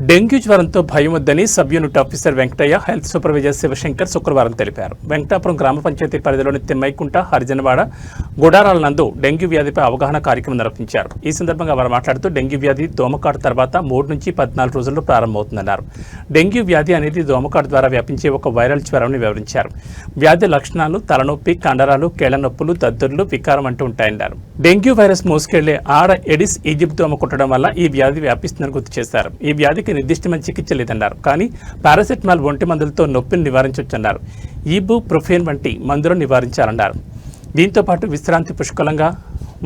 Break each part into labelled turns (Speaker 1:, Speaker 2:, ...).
Speaker 1: Dengue జ్వరంతో భయం వద్దని sub unit officer Venkataiah, health supervisor Shivashankar శుక్రవారం తెలిపారు. వెంకటాపురం గ్రామ పంచాయతీ పరిధిలోని తిమ్మైకుంట, హరిజనవాడ, గుడారాల నందు డెంగ్యూ వ్యాధిపై అవగాహన కార్యక్రమం నిర్వహించారు. ఈ సందర్భంగా వారు మాట్లాడుతూ డెంగ్యూ వ్యాధి దోమకాటు తర్వాత 3 నుంచి 14 రోజుల్లో ప్రారంభమవుతుందన్నారు. డెంగ్యూ వ్యాధి అనేది దోమకాటు ద్వారా వ్యాపించే ఒక వైరల్ జ్వరంని వివరించారు. వ్యాధి లక్షణాలు తలనొప్పి, కండరాలు, కేళ్ల నొప్పులు, దద్దుర్లు, వికారం అంటూ ఉంటాయన్నారు. డెంగ్యూ వైరస్ మోసుకెళ్లే ఆడ ఎడిస్ ఈజిప్ట్ దోమ కుట్టడం వల్ల ఈ వ్యాధి వ్యాపిస్తుందని గుర్తు చేశారు. ఈ వ్యాధికి నిర్దిష్టమైన చికిత్స లేదన్నారు. కానీ పారాసెటమాల్ వంటి మందులతో నొప్పిని నివారించవచ్చన్నారు. ఈబుప్రోఫెన్ వంటి మందులను నివారించాలన్నారు. దీంతో పాటు విశ్రాంతి పుష్కలంగా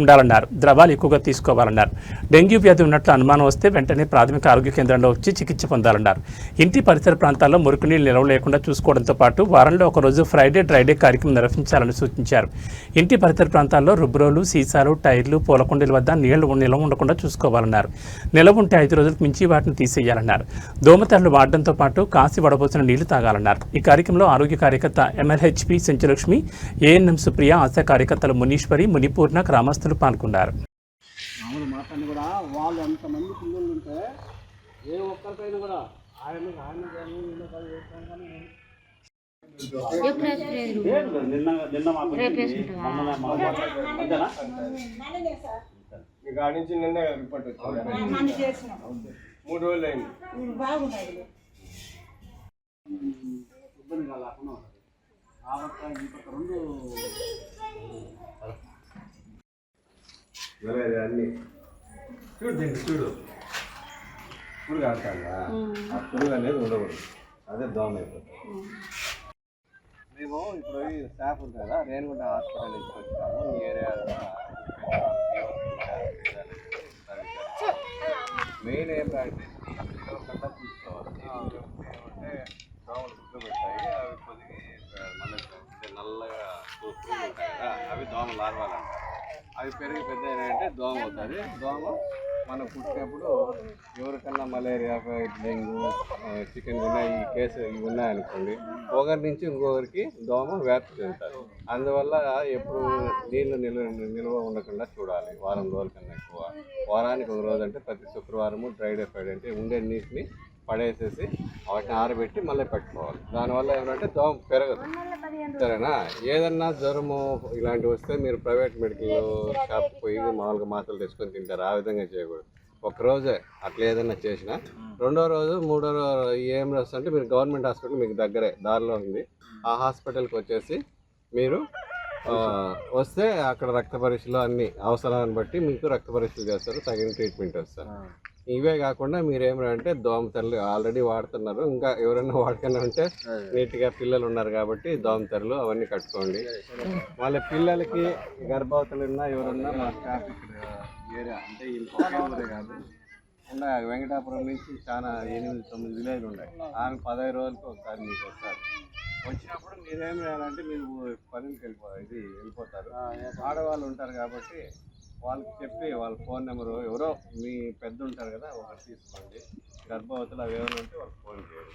Speaker 1: ఉండాలన్నారు. ద్రవాలు ఎక్కువగా తీసుకోవాలన్నారు. డెంగ్యూ వ్యాధి ఉన్నట్లు అనుమానం వస్తే వెంటనే ప్రాథమిక ఆరోగ్య కేంద్రంలో వచ్చి చికిత్స పొందాలన్నారు. ఇంటి పరిసర ప్రాంతాల్లో మురికి నీళ్ళు నిల్వ లేకుండా చూసుకోవడంతో పాటు వారంలో ఒకరోజు ఫ్రైడే డ్రైడే కార్యక్రమం నిర్వహించాలని సూచించారు. ఇంటి పరిసర ప్రాంతాల్లో రుబ్రోలు, సీసాలు, టైర్లు, పూలకుండీల వద్ద నీళ్లు నిల్వ ఉండకుండా చూసుకోవాలన్నారు. నిల్వ ఉంటే 5 రోజులకు మించి వాటిని తీసేయాలన్నారు. దోమతెరలు వాడడంతో పాటు కాసి వడబోసిన నీళ్లు తాగాలన్నారు. ఈ కార్యక్రమంలో ఆరోగ్య కార్యకర్త MLHP సెంచులక్ష్మి, ANM సుప్రియ, ఆశా కార్యకర్తలు మునీశ్వరి, మునిపూర్ణ, గ్రామస్తులు పాల్గొన్నారు.
Speaker 2: కూడా వాళ్ళు అంతమంది పిల్లలు ఉంటే ఏ ఒక్కరికైనా కూడా నిన్న నుంచి నిన్న రిపోర్ట్ వచ్చింది. 3 రోజులు అయింది. ఇబ్బంది కాకుండా అన్ని చూడు కాకుండా ఆ పురుగు అనేది ఉండకూడదు. అదే దోమ అయిపోతుంది. మేము ఇప్పుడు స్టాఫ్ ఉంది కదా, రేణుగుంట హాస్పిటల్ నుంచి వచ్చాము. ఈ ఏరియాలో మెయిన్ ఏంటంటే కన్నా చూసుకోవాలి. ఏమంటే దోమలు గుడ్లు పెట్టాయి, అవి కొద్దిగా మళ్ళీ నల్లగా పురుగులు ఉంటాయి కదా, అవి దోమ లార్వాలంట. అవి పెరిగి పెద్ద అంటే దోమ అవుతుంది. దోమ మనం పుట్టినప్పుడు ఎవరికన్నా మలేరియా, డెంగ్యూ, చికెన్ గున్నా ఈ కేసు ఇవి ఉన్నాయనుకోండి, ఒకరి నుంచి ఇంకొకరికి దోమ వ్యాప్తి చెందుతారు. అందువల్ల ఎప్పుడు నీళ్ళు నిల్వ ఉండకుండా చూడాలి. వారం రోజుల కన్నా ఎక్కువ, వారానికి ఒక రోజు అంటే ప్రతి శుక్రవారము డ్రైడే ఫ్రైడే అంటే ఉండే నీటిని పడేసేసి వాటిని ఆరబెట్టి మళ్ళీ పెట్టుకోవాలి. దానివల్ల ఏమంటే దోమ పెరగదు. సరేనా? ఏదన్నా జ్వరము ఇలాంటివి వస్తే మీరు ప్రైవేట్ మెడికల్ షాప్కి పోయి మామూలుగా మాత్రలు తెచ్చుకొని తింటారు. ఆ విధంగా చేయకూడదు. ఒకరోజే అట్లా ఏదన్నా చేసినా, 2వ రోజు 3వ రోజు ఏం రాస్తా అంటే మీరు గవర్నమెంట్ హాస్పిటల్ మీకు దగ్గరే దారిలో ఉంది. ఆ హాస్పిటల్కి వచ్చేసి మీరు వస్తే అక్కడ రక్త పరీక్షలు అన్ని అవసరాన్ని బట్టి మీకు రక్త పరీక్షలు చేస్తారు, తగిన ట్రీట్మెంట్ వస్తారు. ఇవే కాకుండా మీరేమంటే దోమతెరలు ఆల్రెడీ వాడుతున్నారు, ఇంకా ఎవరైనా వాడుకున్నా ఉంటే నీట్గా పిల్లలు ఉన్నారు కాబట్టి దోమతెరలు అవన్నీ కట్టుకోండి. మళ్ళీ పిల్లలకి గర్భవతులు ఉన్నా ఎవరున్నా మా స్టాఫ్ ఏరియా అంటే ఈ ఊరే కాదు ఉన్నాయి. వెంకటాపురం నుంచి చాలా 8-9 విలేజ్లు ఉన్నాయి. ఆమె 15 రోజులకు ఒకసారి మీకు వస్తారు. వచ్చినప్పుడు మీరేం చేయాలంటే మీరు పనికి వెళ్ళిపోతారు. ఆడవాళ్ళు ఉంటారు కాబట్టి వాళ్ళకి చెప్పి వాళ్ళ ఫోన్ నెంబరు ఎవరో మీ పెద్ద ఉంటారు కదా, ఒకటి తీసుకోండి. గర్భవతులు అవి ఏమైనా ఉంటే వాళ్ళకి ఫోన్ చేయండి.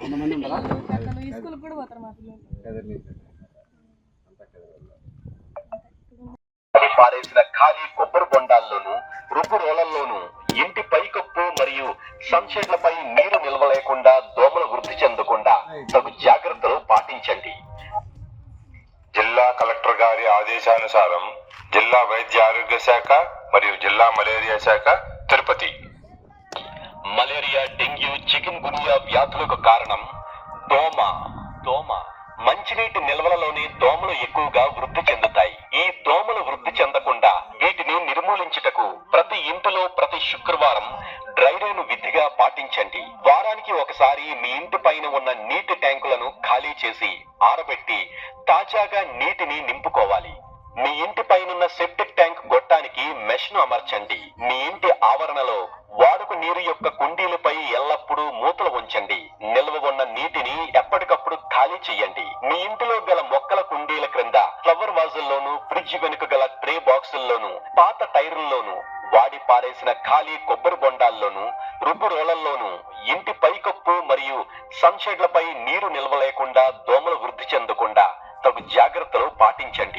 Speaker 2: ఎంతమంది
Speaker 3: పారేసిన ఖాళీ కొబ్బరి బొండాల్లోనూ, రుబ్బు రోలల్లోనూ ఇంటి పైకప్పు మరియు సన్షెడ్లపై నీరు నిల్వ లేకుండా దోమలు వృద్ధి చెందకుండా తగు జాగ్రత్తలు పాటించండి.
Speaker 4: జిల్లా కలెక్టర్ గారి ఆదేశానుసారం జిల్లా వైద్య ఆరోగ్య శాఖ మరియు జిల్లా మలేరియా శాఖ తిరుపతి.
Speaker 3: మలేరియా, డెంగ్యూ, చికెన్ గున్యా వ్యాధులకు కారణం దోమ. మంచినీటి నిల్వలలోని దోమలు ఎక్కువగా వృద్ధి చెందుతాయి. ఈ దోమలు వృద్ధి చెందకుండా వీటిని నిర్మూలించుటకు ప్రతి ఇంటిలో ప్రతి శుక్రవారం డ్రైడేను విధిగా పాటించండి. వారానికి ఒకసారి మీ ఇంటి పైన ఉన్న నీటి ట్యాంకులను ఖాళీ చేసి ఆరబెట్టి తాజాగా నీటిని నింపుకోవాలి. మీ ఇంటి పైనున్న సెప్టిక్ ట్యాంక్ గొట్టానికి మెష్ను అమర్చండి. మీ ఇంటి ఆవరణలో వాడుక నీరు యొక్క కుండీలపై ఎల్లప్పుడూ మూతలు ఉంచండి. నిల్వ ఉన్న నీటిని ఎప్పటికప్పుడు ఖాళీ చేయండి. మీ ఇంటిలో గల మొక్కల కుండీల క్రింద, ఫ్లవర్ వాజుల్లోనూ, ఫ్రిడ్జ్ వెనుక గల ట్రే బాక్సుల్లోనూ, పాత టైర్లలోనూ, వాడి పారేసిన ఖాళీ కొబ్బరి బొండాల్లోనూ, రుబ్బు రోలల్లోనూ ఇంటి పైకప్పు మరియు సన్షెడ్లపై నీరు నిల్వ లేకుండా దోమలు వృద్ధి చెందకుండా తగు జాగ్రత్తలు పాటించండి.